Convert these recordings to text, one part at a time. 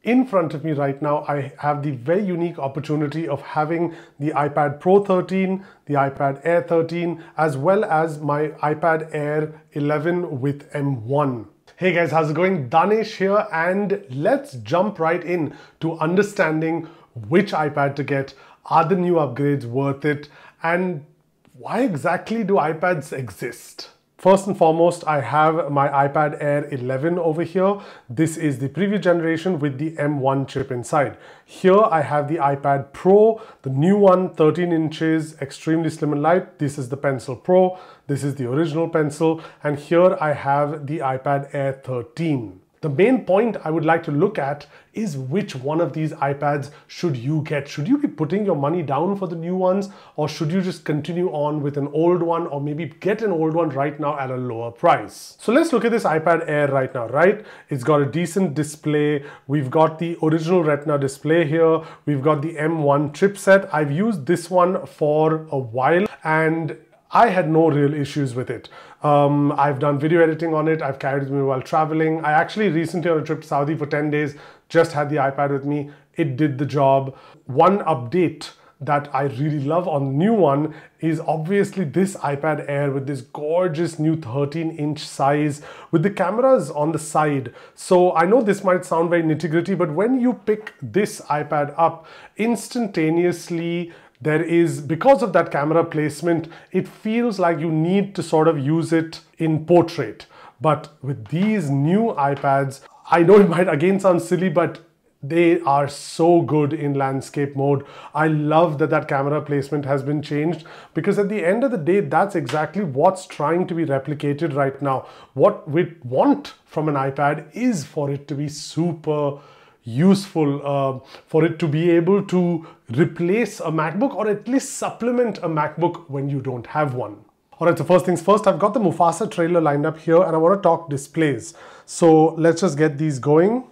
In front of me right now, I have the very unique opportunity of having the iPad Pro 13, the iPad Air 13, as well as my iPad Air 11 with M1. Hey guys, how's it going? Daanesh here, and let's jump right in to understanding which iPad to get. Are the new upgrades worth it? And why exactly do iPads exist? First and foremost, I have my iPad Air 11 over here. This is the previous generation with the M1 chip inside. Here I have the iPad Pro, the new one, 13 inches, extremely slim and light. This is the Pencil Pro. This is the original Pencil. And here I have the iPad Air 13. The main point I would like to look at is which one of these iPads should you get? Should you be putting your money down for the new ones, or should you just continue on with an old one, or maybe get an old one right now at a lower price? So let's look at this iPad Air right now, right? It's got a decent display. We've got the original Retina display here. We've got the M1 chipset. I've used this one for a while and I had no real issues with it. I've done video editing on it. I've carried it with me while traveling. I actually recently on a trip to Saudi for 10 days, just had the iPad with me. It did the job. One update that I really love on the new one is obviously this iPad Air with this gorgeous new 13-inch size with the cameras on the side. So I know this might sound very nitty-gritty, but when you pick this iPad up, instantaneously there is, because of that camera placement, it feels like you need to sort of use it in portrait. But with these new iPads, I know it might again sound silly, but they are so good in landscape mode. I love that that camera placement has been changed, because at the end of the day, that's exactly what's trying to be replicated right now. What we want from an iPad is for it to be super useful, for it to be able to replace a MacBook or at least supplement a MacBook when you don't have one. All right, so first things first, I've got the Mufasa trailer lined up here and I want to talk displays. So let's just get these going.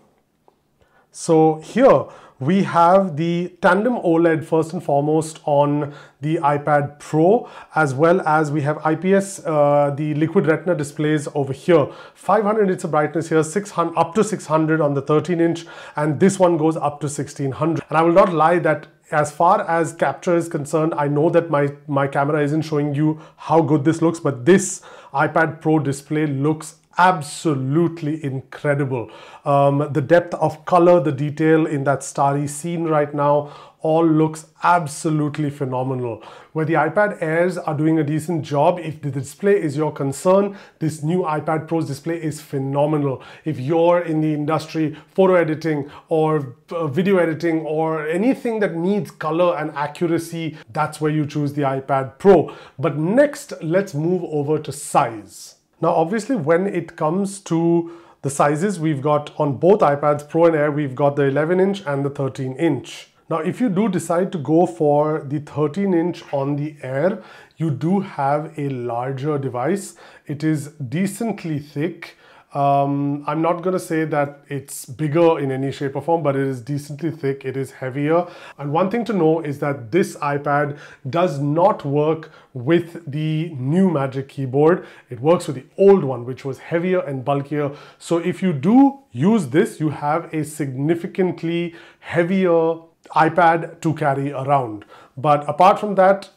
So here we have the tandem OLED first and foremost on the iPad Pro, as well as we have IPS, the liquid retina displays over here. 500 nits of brightness here, 600 up to 600 on the 13-inch, and this one goes up to 1600. And I will not lie that as far as capture is concerned, I know that my camera isn't showing you how good this looks, but this iPad Pro display looks absolutely incredible. The depth of color, the detail in that starry scene right now, all looks absolutely phenomenal. Where the iPad Airs are doing a decent job, if the display is your concern, this new iPad Pro's display is phenomenal. If you're in the industry, photo editing or video editing or anything that needs color and accuracy, that's where you choose the iPad Pro. But next, let's move over to size. Now, obviously, when it comes to the sizes, we've got on both iPads Pro and Air, we've got the 11-inch and the 13-inch. Now, if you do decide to go for the 13-inch on the Air, you do have a larger device. It is decently thick. I'm not going to say that it's bigger in any shape or form, but it is decently thick. It is heavier. And one thing to know is that this iPad does not work with the new Magic Keyboard. It works with the old one, which was heavier and bulkier. So if you do use this, you have a significantly heavier iPad to carry around. But apart from that,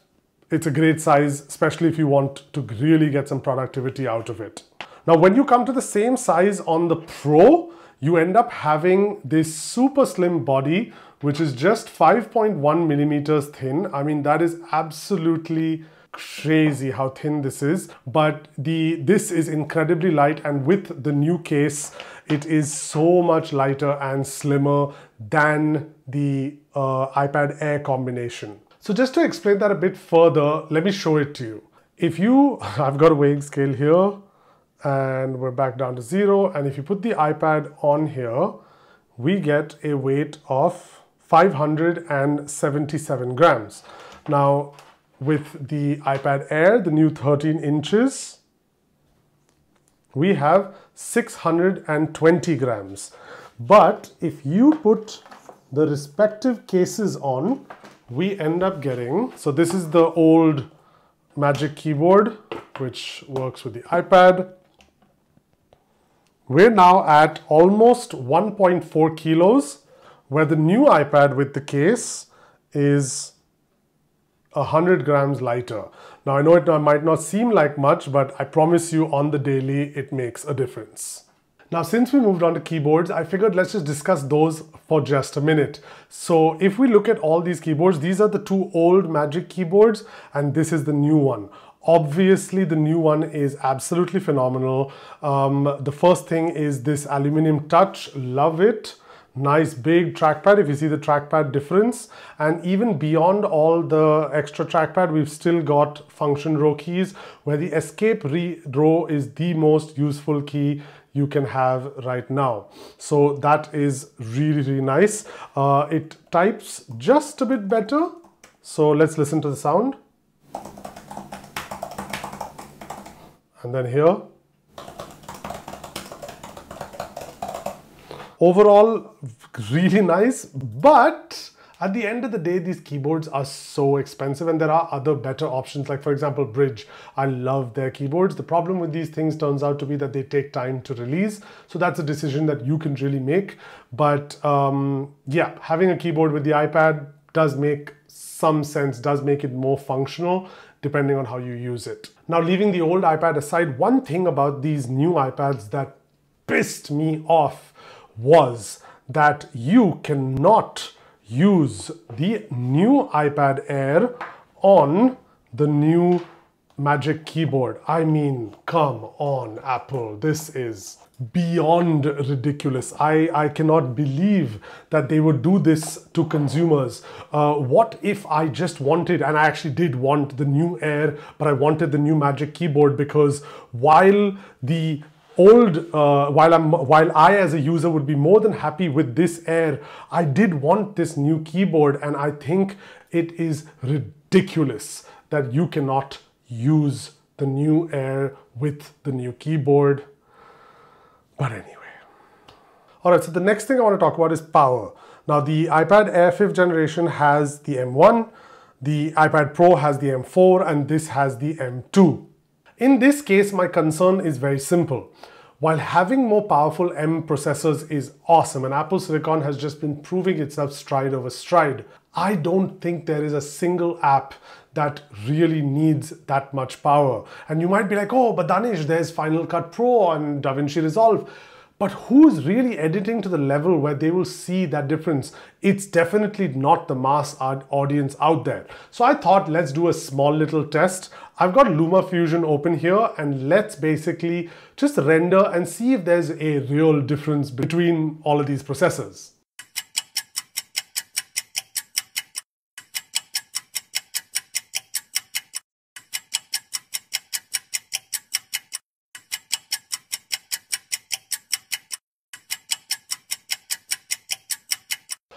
it's a great size, especially if you want to really get some productivity out of it. Now, when you come to the same size on the Pro, you end up having this super slim body, which is just 5.1 millimeters thin. I mean, that is absolutely crazy how thin this is, but this is incredibly light, and with the new case, it is so much lighter and slimmer than the iPad Air combination. So just to explain that a bit further, let me show it to you. I've got a weighing scale here, and we're back down to 0. And if you put the iPad on here, we get a weight of 577 grams. Now, with the iPad Air, the new 13 inches, we have 620 grams. But if you put the respective cases on, we end up getting, so this is the old Magic Keyboard, which works with the iPad. We're now at almost 1.4 kilos where the new iPad with the case is 100 grams lighter. Now I know it might not seem like much, but I promise you on the daily it makes a difference. Now, since we moved on to keyboards, I figured let's just discuss those for just a minute. So if we look at all these keyboards, these are the two old Magic keyboards and this is the new one. Obviously, the new one is absolutely phenomenal. The first thing is this aluminum touch, love it. Nice big trackpad, if you see the trackpad difference. And even beyond all the extra trackpad, we've still got function row keys, where the escape row is the most useful key you can have right now. So that is really, really nice. It types just a bit better. So let's listen to the sound. And then here. Overall, really nice, but at the end of the day, these keyboards are so expensive and there are other better options, like for example, Bridge. I love their keyboards. The problem with these things turns out to be that they take time to release. So that's a decision that you can really make. But yeah, having a keyboard with the iPad does make some sense, does make it more functional, depending on how you use it. Now, leaving the old iPad aside, one thing about these new iPads that pissed me off was that you cannot use the new iPad Air on the new Magic keyboard. I mean, come on, Apple. This is beyond ridiculous. I cannot believe that they would do this to consumers. What if I just wanted, and I actually did want the new Air, but I wanted the new Magic keyboard because while the while I as a user would be more than happy with this Air, I did want this new keyboard, and I think it is ridiculous that you cannot use the new Air with the new keyboard. But anyway. All right, so the next thing I want to talk about is power. Now, the iPad Air 5th generation has the M1, the iPad Pro has the M4, and this has the M2. In this case, my concern is very simple. While having more powerful M processors is awesome, and Apple Silicon has just been proving itself stride over stride, I don't think there is a single app that really needs that much power. And you might be like, oh, but Daanesh, there's Final Cut Pro and DaVinci Resolve. But who's really editing to the level where they will see that difference? It's definitely not the mass audience out there. So I thought, let's do a small little test. I've got LumaFusion open here, and let's basically just render and see if there's a real difference between all of these processors.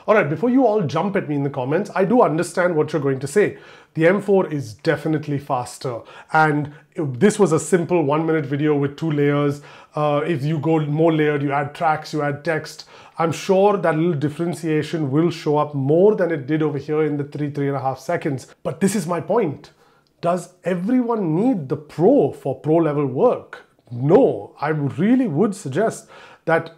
All right, before you all jump at me in the comments, I do understand what you're going to say. The M4 is definitely faster, and this was a simple 1-minute video with 2 layers. If you go more layered, you add tracks, you add text, I'm sure that little differentiation will show up more than it did over here in the 3.5 seconds. But this is my point. Does everyone need the Pro for pro level work? No, I really would suggest that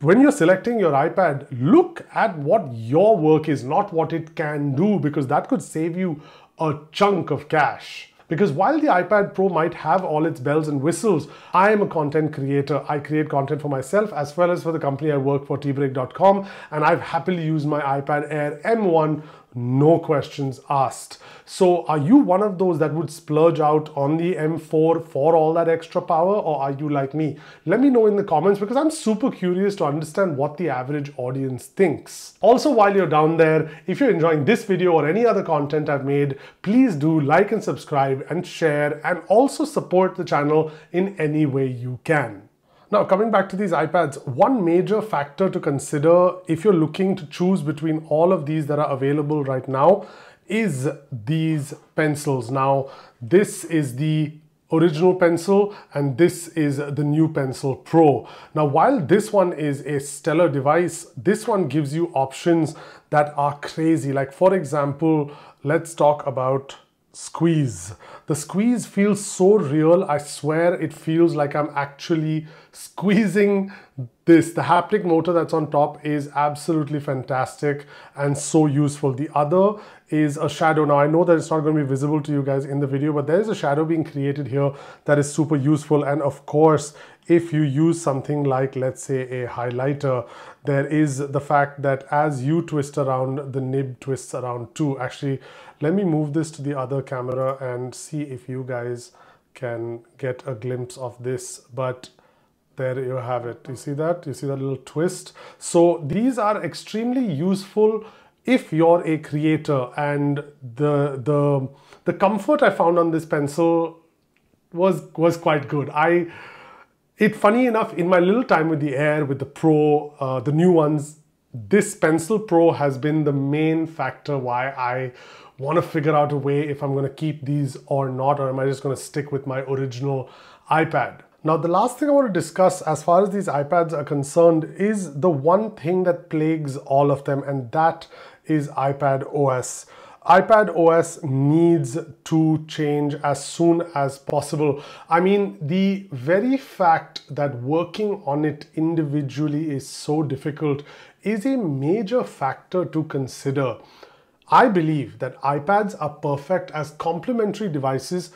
when you're selecting your iPad, look at what your work is, not what it can do, because that could save you a chunk of cash. Because while the iPad Pro might have all its bells and whistles, I am a content creator. I create content for myself as well as for the company I work for, tbreak.com, and I've happily used my iPad Air M1, no questions asked. So are you one of those that would splurge out on the M4 for all that extra power, or are you like me? Let me know in the comments, because I'm super curious to understand what the average audience thinks. Also, while you're down there, if you're enjoying this video or any other content I've made, please do like and subscribe and share, and also support the channel in any way you can. Now, coming back to these iPads, one major factor to consider if you're looking to choose between all of these that are available right now is these pencils. Now, this is the original pencil and this is the new Pencil Pro. Now, while this one is a stellar device, this one gives you options that are crazy. Like, for example, let's talk about squeeze. The squeeze feels so real. I swear it feels like I'm actually squeezing this. The haptic motor that's on top is absolutely fantastic and so useful. The other is a shadow. Now I know that it's not going to be visible to you guys in the video, but there is a shadow being created here that is super useful. And of course, if you use something like, let's say, a highlighter, there is the fact that as you twist around, the nib twists around too. Actually, let me move this to the other camera and see if you guys can get a glimpse of this. But there you have it. You see that? You see that little twist? So these are extremely useful if you're a creator, and the comfort I found on this pencil was quite good. Funny enough, in my little time with the Air, with the Pro, the new ones, this Pencil Pro has been the main factor why I want to figure out a way if I'm going to keep these or not, or am I just going to stick with my original iPad. Now, the last thing I want to discuss as far as these iPads are concerned is the one thing that plagues all of them, and that is iPad OS. iPad OS needs to change as soon as possible. I mean, the very fact that working on it individually is so difficult is a major factor to consider. I believe that iPads are perfect as complementary devices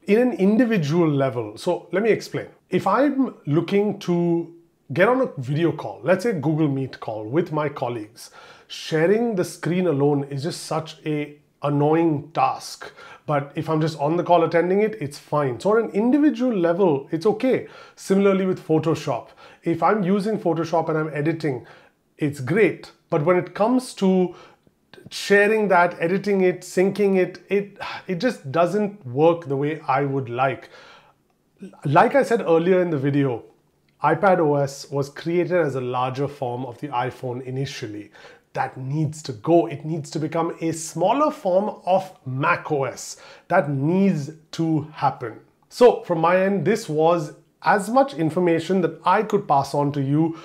in an individual level. So let me explain. If I'm looking to get on a video call, let's say Google Meet call with my colleagues, sharing the screen alone is just such a annoying task. But if I'm just on the call attending it, it's fine. So on an individual level, it's okay. Similarly with Photoshop, if I'm using Photoshop and I'm editing, it's great. But when it comes to sharing that, editing it, syncing it, it just doesn't work the way I would like. Like I said earlier in the video, iPad OS was created as a larger form of the iPhone initially. That needs to go. It needs to become a smaller form of Mac OS. That needs to happen. So from my end, this was as much information that I could pass on to you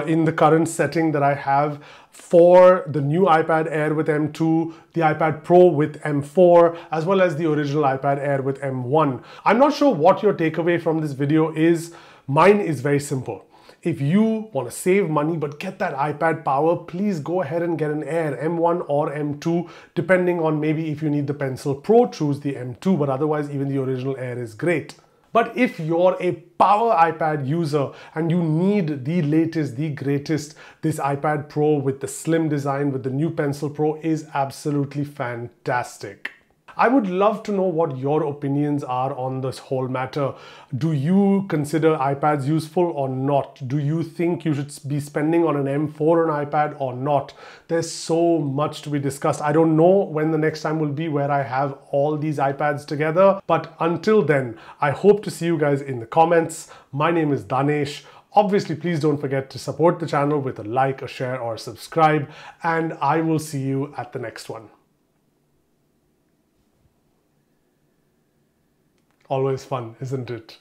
in the current setting that I have for the new iPad Air with M2, the iPad Pro with M4, as well as the original iPad Air with M1. I'm not sure what your takeaway from this video is. Mine is very simple. If you want to save money but get that iPad power, please go ahead and get an Air, M1 or M2, depending on maybe if you need the Pencil Pro, choose the M2, but otherwise even the original Air is great. But if you're a power iPad user and you need the latest, the greatest, this iPad Pro with the slim design, with the new Pencil Pro is absolutely fantastic. I would love to know what your opinions are on this whole matter. Do you consider iPads useful or not? Do you think you should be spending on an M4 on iPad or not? There's so much to be discussed. I don't know when the next time will be where I have all these iPads together. But until then, I hope to see you guys in the comments. My name is Daanesh. Obviously, please don't forget to support the channel with a like, a share, or subscribe. And I will see you at the next one. Always fun, isn't it?